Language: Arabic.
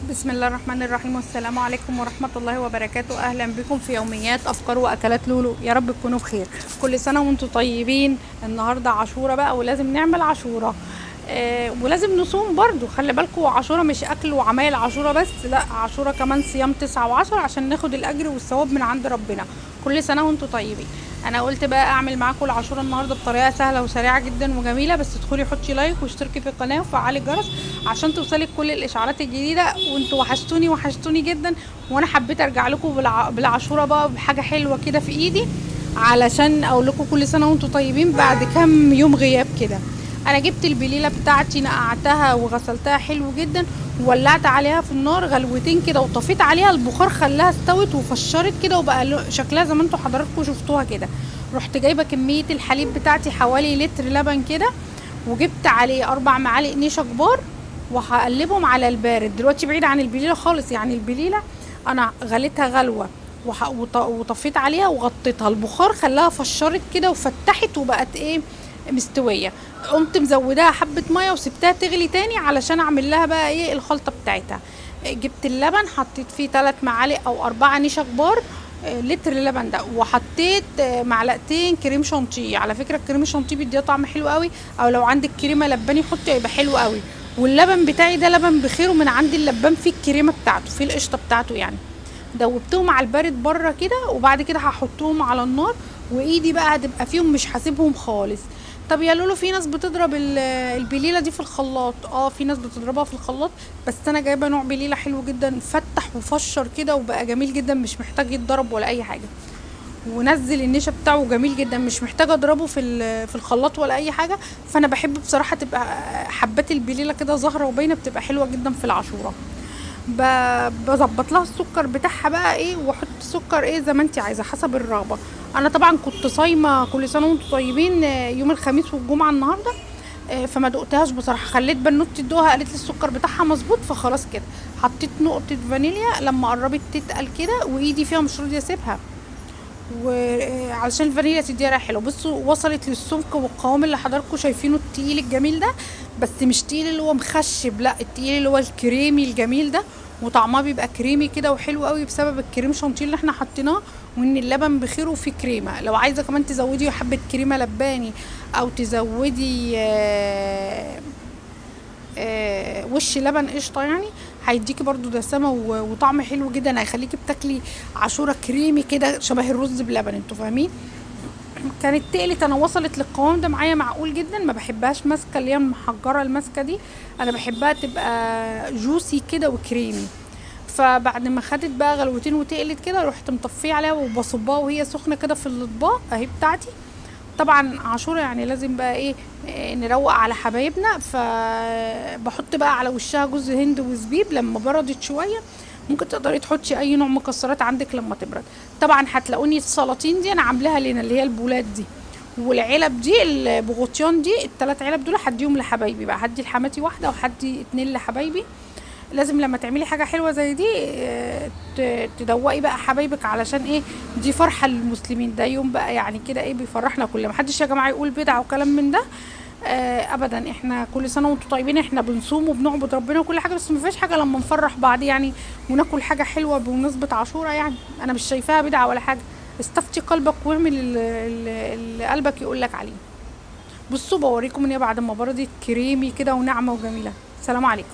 بسم الله الرحمن الرحيم، والسلام عليكم ورحمة الله وبركاته. أهلا بكم في يوميات أفكار وأكلات لولو. يا رب تكونوا بخير. كل سنة وانتم طيبين. النهاردة عاشورة بقى ولازم نعمل عاشورة. ولازم نصوم برضو. خلي بالكم، عاشورة مش أكل وعمايل عاشورة بس، لا، عاشورة كمان صيام 9 و10 عشان ناخد الأجر والثواب من عند ربنا. كل سنة وانتم طيبين. انا قلت بقى اعمل معاكم العاشوره النهارده بطريقه سهله وسريعه جدا وجميله. بس ادخلي حطي لايك واشتركي في القناه وفعلي الجرس عشان توصلك كل الاشعارات الجديده. وانتوا وحشتوني جدا، وانا حبيت ارجع لكم بالعاشوره بقى بحاجه حلوه كده في ايدي، علشان اقول لكم كل سنه وانتم طيبين بعد كام يوم غياب كده. انا جبت البليله بتاعتي، نقعتها وغسلتها حلو جدا، وولعت عليها في النار غلوتين كده، وطفيت عليها البخار خلاها استوت وفشرت كده، وبقى شكلها زي ما انتوا حضراتكم شفتوها كده. رحت جايبه كميه الحليب بتاعتي حوالي لتر لبن كده، وجبت عليه 4 معالق نشا كبار، وهقلبهم على البارد. دلوقتي بعيد عن البليله خالص، يعني البليله انا غليتها غلوه وطفيت عليها وغطيتها، البخار خلاها فشرت كده وفتحت وبقت ايه، مستويه. قمت مزوداها حبه ميه وسبتها تغلي تاني علشان اعمل لها بقى ايه الخلطه بتاعتها. جبت اللبن، حطيت فيه 3 معالق او 4 نشا كبار، لتر اللبن ده، وحطيت معلقتين كريم شانتيه. على فكره الكريم شانتيه بيديها طعم حلو قوي، او لو عندك كريمه لباني حطي هيبقى حلو قوي. واللبن بتاعي ده لبن بخير، ومن عند اللبان فيه الكريمه بتاعته، فيه القشطه بتاعته يعني. دوبتهم على البارد بره كده، وبعد كده هحطهم على النار، وايدي بقى هتبقى فيهم، مش هسيبهم خالص. طب يا لولو، في ناس بتضرب البليله دي في الخلاط. في ناس بتضربها في الخلاط، بس انا جايبه نوع بليله حلو جدا، فتح وفشر كده وبقى جميل جدا، مش محتاج يتضرب ولا اي حاجه. ونزل النشا بتاعه جميل جدا، مش محتاجه اضربه في الخلاط ولا اي حاجه. فانا بحب بصراحه تبقى حبات البليله كده ظاهره وباينه، بتبقى حلوه جدا في العاشوره. بظبط لها السكر بتاعها بقى ايه، واحط سكر ايه زي ما انت عايزه حسب الرغبه. انا طبعا كنت صايمه، كل سنه وانتم طيبين، يوم الخميس والجمعه النهارده. فما دقتهاش بصراحه، خليت بنوتي تدوها، قالت لي السكر بتاعها مظبوط، فخلاص كده. حطيت نقطه فانيليا لما قربت تتقل كده، وايدي فيها مش راضيه اسيبها، وعلشان الفانيليا تديها ريحه حلوه. بصوا وصلت للسمك والقوام اللي حضراتكم شايفينه، التقيل الجميل ده. بس مش تقيل اللي هو مخشب، لا، التقيل اللي هو الكريمي الجميل ده. وطعمها بيبقى كريمي كده وحلو قوي بسبب الكريم شانتيه اللي احنا حطيناه، وان اللبن بخير وفيه كريمه. لو عايزه كمان تزودي حبه كريمه لباني، او تزودي وش لبن قشطه يعني، هيديكي برضو دسامه وطعم حلو جدا، هيخليكي بتاكلي عاشوره كريمي كده شبه الرز بلبن. انتوا فاهمين؟ كانت تقلت، انا وصلت للقوام ده معايا معقول جدا. ما بحبهاش ماسكه اللي هي المحجره الماسكه دي، انا بحبها تبقى جوسي كده وكريمي. فبعد ما خدت بقى غلوتين وتقلت كده، رحت مطفيه عليها وبصبها وهي سخنه كده في الاطباق اهي بتاعتي. طبعا عاشوره يعني لازم بقى ايه، نروق على حبايبنا. فبحط بقى على وشها جوز هند وزبيب لما بردت شويه. ممكن تقدري تحطي اي نوع مكسرات عندك لما تبرد. طبعا هتلاقوني السلاطين دي انا عاملاها لنا، اللي هي البولات دي، والعلب دي البغوطيان دي، ال3 علب دول هديهم لحبايبي بقى، هدي لحماتي واحده وهدي 2 لحبايبي. لازم لما تعملي حاجه حلوه زي دي تدوقي بقى حبايبك، علشان ايه، دي فرحه للمسلمين، ده يوم بقى يعني كده ايه، بيفرحنا كلنا. محدش يا جماعه يقول بدعه وكلام من ده. ابدا، احنا كل سنه وانتم طيبين، احنا بنصوم وبنعبد ربنا وكل حاجه، بس ما فيش حاجه لما نفرح بعض يعني، وناكل حاجه حلوه بمناسبه عاشوره يعني. انا مش شايفاها بدعه ولا حاجه. استفتي قلبك واعمل اللي قلبك يقول لك عليه. بصوا بوريكم ان هي بعد ما بردت كريمي كده وناعمه وجميله. سلام عليكم.